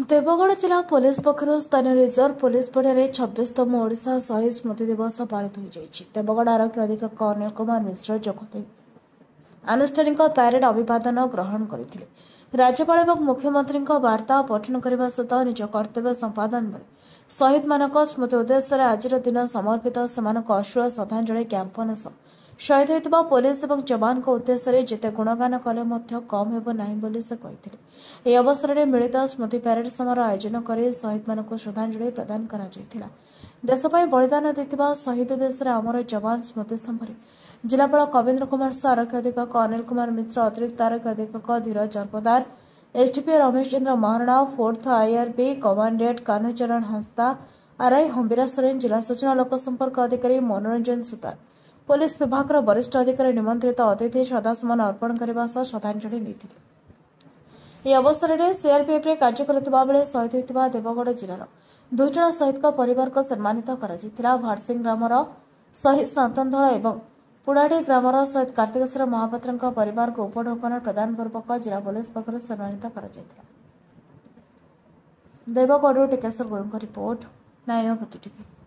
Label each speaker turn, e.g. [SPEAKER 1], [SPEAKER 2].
[SPEAKER 1] देवगढ़ जिला पुलिस पक्षर स्थानीय reserve police पड़िया 26तम ओडिशा शहीद स्मृति दिवस पालित हो जाएगी। देवगढ़ आरक्षी अधीक्षक अनिल कुमार मिश्र जोगदे आनुष्ठानिक पैरेड अभिवादन ग्रहण करते राज्यपाल और मुख्यमंत्री वार्ता पठन करने सहित निज कर्तव्य संपादन बेले शहीद मान स्मृति उद्देश्य आज दिन समर्पित से अश्रुल श्रद्धांजलि ज्ञापन शहीद होता पुलिस और जवान उद्देश्य जिते गुणगान कले कम हेब ना से कहते। यह अवसर में मिलित स्मृति पैरेड समारोह आयोजन कर शहीद मान श्रद्धांजलि प्रदान कर देशपाई बलिदान देथिबा शहीद देश आमर जवान स्मृति स्तंभ जिलापाल कविंद्र कुमार सा आरक्षी अधीक्षक अनिल कुमार मिश्र अतिरिक्त आरक्षी अधीक्षक Dhiraj Jarapdar SDPO Ramesh Chandra Maharana 4th IRB commandant Kanhacharan Hansda RI Hambira Soren जिला सूचना लोक संपर्क अधिकारी मनोरंजन सुतार पुलिस विभाग वरिष्ठ अधिकारी निमंत्रित अतिथि श्रद्धासुमन अर्पण करने श्रद्धांजलि नहीं। अवसर में सीआरपीएफ रे कार्य करथिबा बेले शहीद होइतिबा देवगढ़ जिलार 2 जण शहीद परिवार को सम्मानित करा भाटसिंह ग्रामर शहीद शांतन धळ एवं पुडाडी ग्रामर शहीद कार्तिकेश्वर महापात्र परिवार को उपढौकन प्रदान पूर्वक जिला पुलिस पक्षर सम्मानित करा देवगढ़ टिकेश्वर गुरुंग रिपोर्ट न्यायपति टीवी।